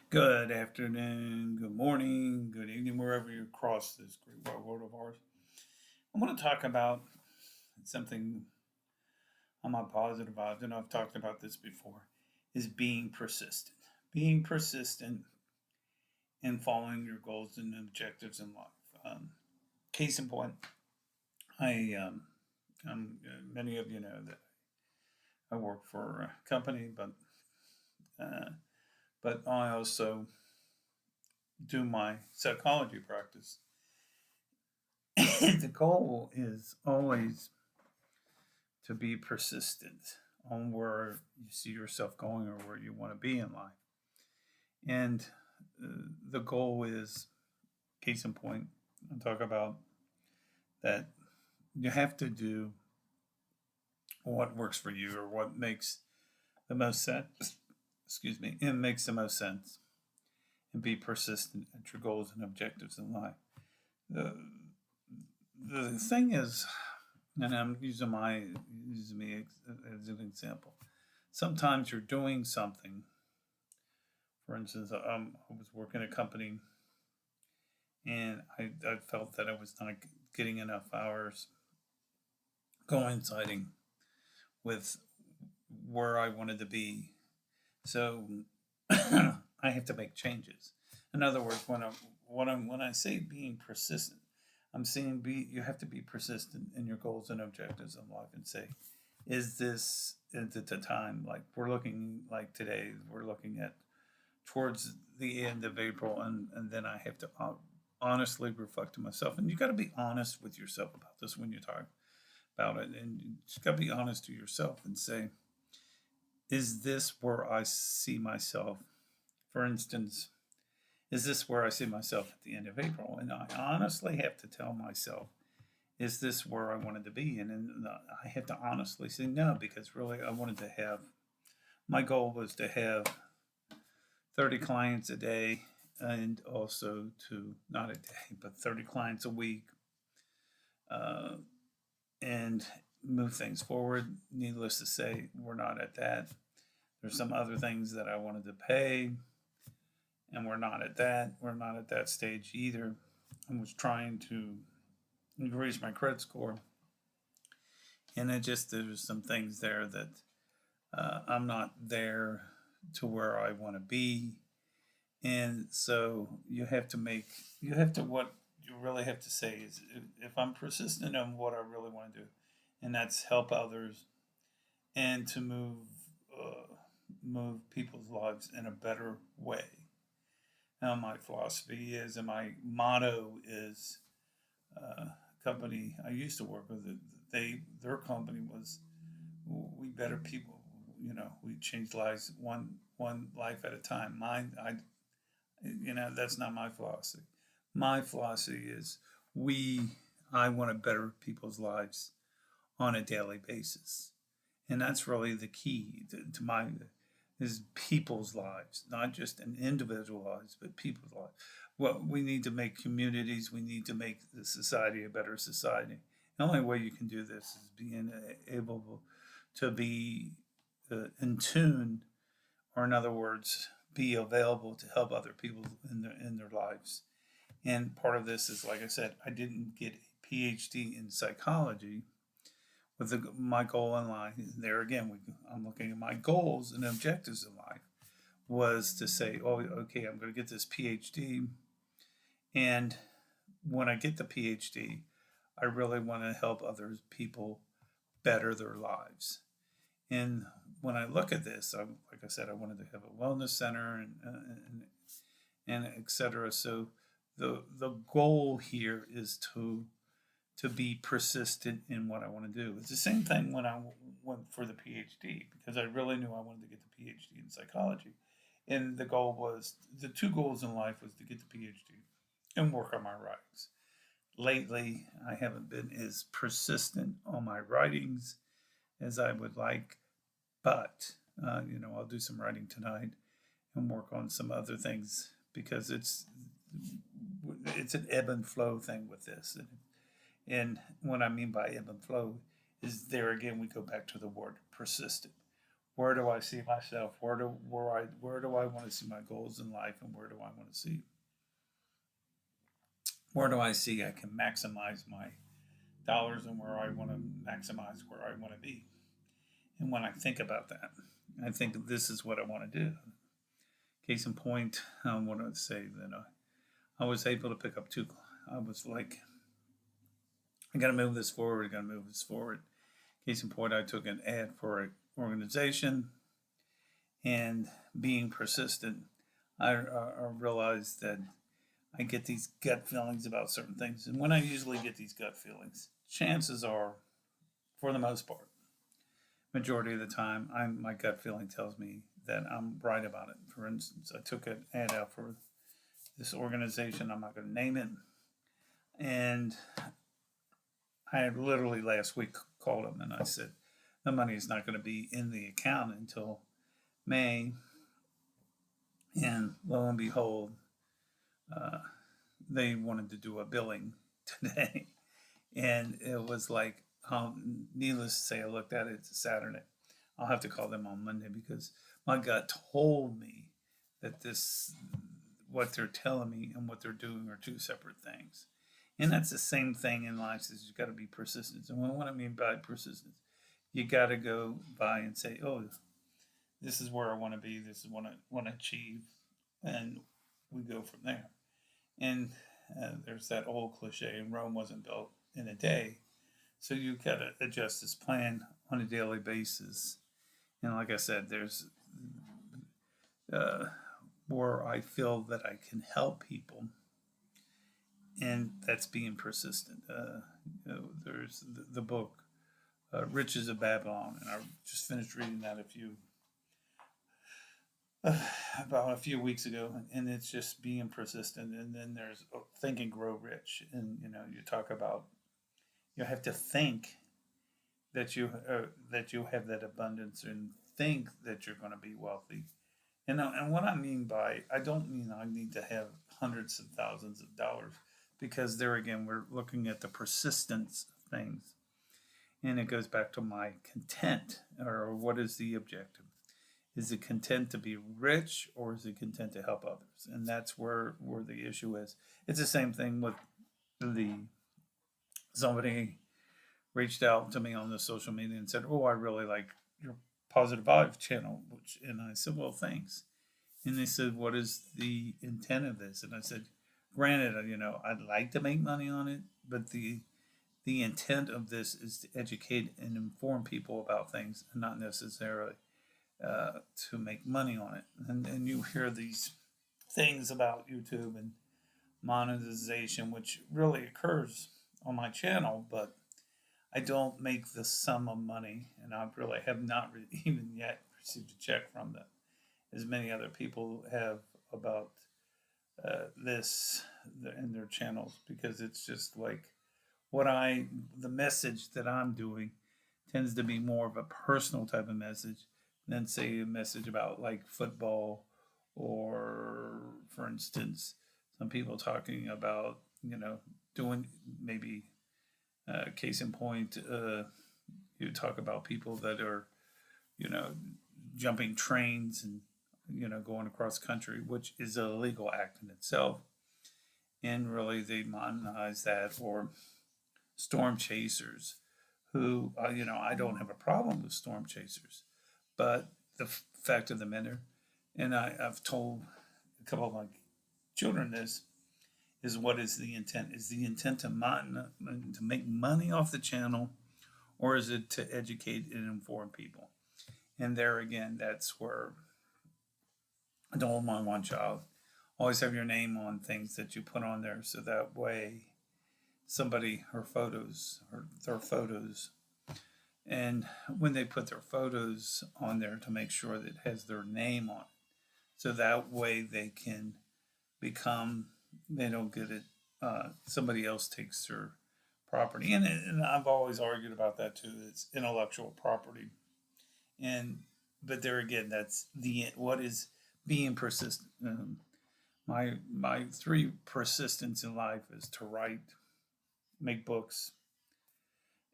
Good afternoon, good morning, good evening, wherever you cross this great wide world of ours. I want to talk about something I'm not positive about, and I've talked about this before, is being persistent. Being persistent in following your goals and objectives in life. Case in point, I, many of you know that I work for a company, uh, but I also do my psychology practice. The goal is always to be persistent on where you see yourself going or where you want to be in life. And the goal is, case in point, I'll talk about that you have to do what works for you or what makes the most sense. Excuse me, it makes the most sense and be persistent at your goals and objectives in life. The, the thing is, and I'm using me as an example. Sometimes you're doing something. For instance, I was working at a company, and I felt that I was not getting enough hours coinciding with where I wanted to be. So I have to make changes. In other words, when I say being persistent, I'm saying you have to be persistent in your goals and objectives in life and say, is it the time, like we're looking like today we're looking at towards the end of April, and then I have to honestly reflect to myself. And you got to be honest with yourself about this when you talk about it, and you just got to be honest to yourself and say, is this where I see myself? For instance, is this where I see myself at the end of April? And I honestly have to tell myself, is this where I wanted to be? And I have to honestly say no, because really I wanted to have, my goal was to have 30 clients a day, and also to, not a day, but 30 clients a week, uh, and move things forward. Needless to say, we're not at that. There's some other things that I wanted to pay, and we're not at that. We're not at that stage either. I was trying to increase my credit score, and there's some things there that I'm not there to where I want to be. And so what you really have to say is, if I'm persistent on what I really want to do, and that's help others and to move people's lives in a better way. Now, my philosophy is, and my motto is, company I used to work with, their company was, we better people. We change lives one life at a time. Mine, that's not my philosophy. My philosophy is, we I want to better people's lives on a daily basis, and that's really the key to my is people's lives, not just an individual lives, but people's lives. Well, we need to make communities. We need to make the society a better society. The only way you can do this is being able to be in tune, or in other words, be available to help other people in their lives. And part of this is, like I said, I didn't get a PhD in psychology with my goal in life. There again, I'm looking at my goals and objectives in life was to say, oh, okay, I'm going to get this PhD, and when I get the PhD, I really want to help other people better their lives. And when I look at this, like I said, I wanted to have a wellness center and et cetera. So the goal here is to be persistent in what I want to do. It's the same thing when I went for the PhD, because I really knew I wanted to get the PhD in psychology. And the two goals in life was to get the PhD and work on my writings. Lately, I haven't been as persistent on my writings as I would like, but I'll do some writing tonight and work on some other things, because it's an ebb and flow thing with this. And what I mean by ebb and flow is, there again, we go back to the word persistent. where do I see myself? Where do I want to see my goals in life, and where do I want to see where do I see I can maximize my dollars, and where I want to maximize where I want to be. And when I think about that, I think this is what I want to do. Case in point, I want to say that I was able to pick up two. I was like, I got to move this forward. I got to move this forward. Case in point, I took an ad for an organization, and being persistent, I realized that I get these gut feelings about certain things. And when I usually get these gut feelings, chances are, for the most part, majority of the time, my gut feeling tells me that I'm right about it. For instance, I took an ad out for this organization. I'm not going to name it. And I had literally last week called them and I said, the money is not going to be in the account until May. And lo and behold, uh, they wanted to do a billing today. And it was like, needless to say, I looked at it, it's a Saturday. I'll have to call them on Monday because my gut told me that what they're telling me and what they're doing are two separate things. And that's the same thing in life. Is you got to be persistent. And what I mean by persistence, you got to go by and say, "Oh, this is where I want to be. This is what I want to achieve," and we go from there. And there's that old cliche: "Rome wasn't built in a day." So you got to adjust this plan on a daily basis. And like I said, there's uh, where I feel that I can help people, and that's being persistent. There's the book "Riches of Babylon," and I just finished reading that about a few weeks ago, and it's just being persistent. And then there's Think and Grow Rich, and you talk about you have to think that you have that abundance and think that you're going to be wealthy. And what I mean by I don't mean I need to have hundreds of thousands of dollars because there again we're looking at the persistence of things, and it goes back to my content or what is the objective. Is it content to be rich or is it content to help others? And that's where the issue is. It's the same thing with the somebody reached out to me on the social media and said, "Oh, I really like your positive vibe channel," and I said, "Well, thanks." And they said, "What is the intent of this?" And I said, "Granted, I'd like to make money on it, but the intent of this is to educate and inform people about things, and not necessarily to make money on it." And you hear these things about YouTube and monetization, which really occurs on my channel, but I don't make the sum of money, and I really have not even yet received a check from them, as many other people have about this in their channels, because it's just like the message that I'm doing tends to be more of a personal type of message than say a message about like football or, for instance, some people talking about doing maybe case in point, you talk about people that are, you know, jumping trains and, going across country, which is a legal act in itself. And really, they monetize that for storm chasers who, I don't have a problem with storm chasers. But the fact of the matter, and I've told a couple of my children this, is what is the intent? Is the intent to make money off the channel, or is it to educate and inform people? And there again, that's where I told my one child, always have your name on things that you put on there, so that way somebody, their photos, and when they put their photos on there to make sure that it has their name on it, so that way they can they don't get it, somebody else takes their property. And I've always argued about that too. It's intellectual property. And, but there again, that's what is being persistent. My three persistence in life is to write, make books,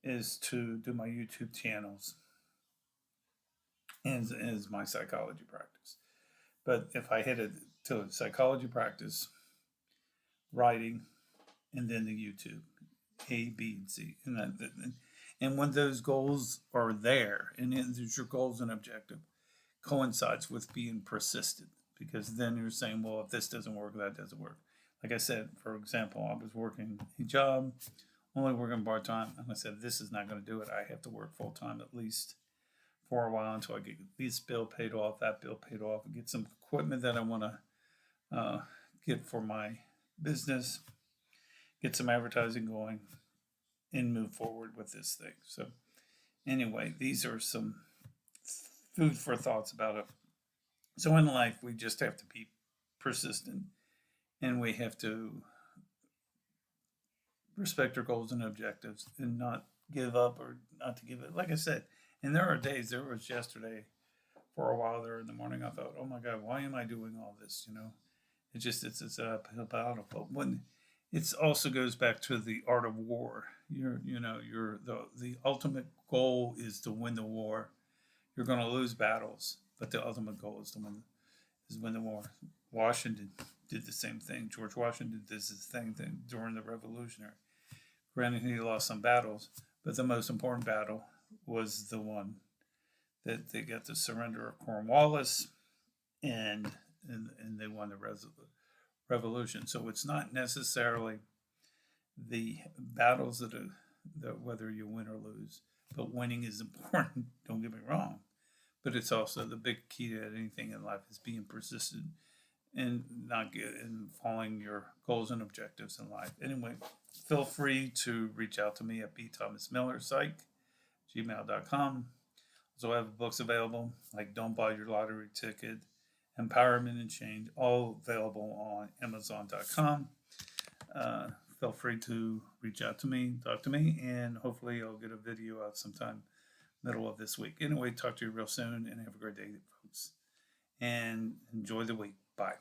is to do my YouTube channels, is my psychology practice. But if I hit it to psychology practice, writing, and then the YouTube, A, B, and C, and when those goals are there, and there's your goals and objective, coincides with being persistent, because then you're saying, well, if this doesn't work, that doesn't work. Like I said, for example, I was working a job, only working part time, and I said, this is not going to do it. I have to work full time at least for a while until I get this bill paid off, that bill paid off, and get some equipment that I want to get for my business, get some advertising going, and move forward with this thing. So, anyway, these are some food for thoughts about it. So, in life, we just have to be persistent, and we have to respect our goals and objectives and not give up, or not to give it. Like I said, and there are days, there was yesterday for a while there in the morning, I thought, oh my God, why am I doing all this? It's an uphill battle. But when it also goes back to the art of war. The ultimate goal is to win the war. You're going to lose battles, but the ultimate goal is win the war. Washington did the same thing. George Washington did the same thing during the Revolutionary. Granted, he lost some battles, but the most important battle was the one that they got the surrender of Cornwallis, and they won the revolution. So it's not necessarily the battles that whether you win or lose, but winning is important. Don't get me wrong, but it's also the big key to anything in life is being persistent and following your goals and objectives in life. Anyway, feel free to reach out to me at bthomasmillerpsych@gmail.com. Also have books available like Don't Buy Your Lottery Ticket, Empowerment and Change, all available on Amazon.com. Feel free to reach out to me, talk to me, and hopefully I'll get a video out sometime middle of this week. Anyway, talk to you real soon and have a great day, folks. And enjoy the week. Bye.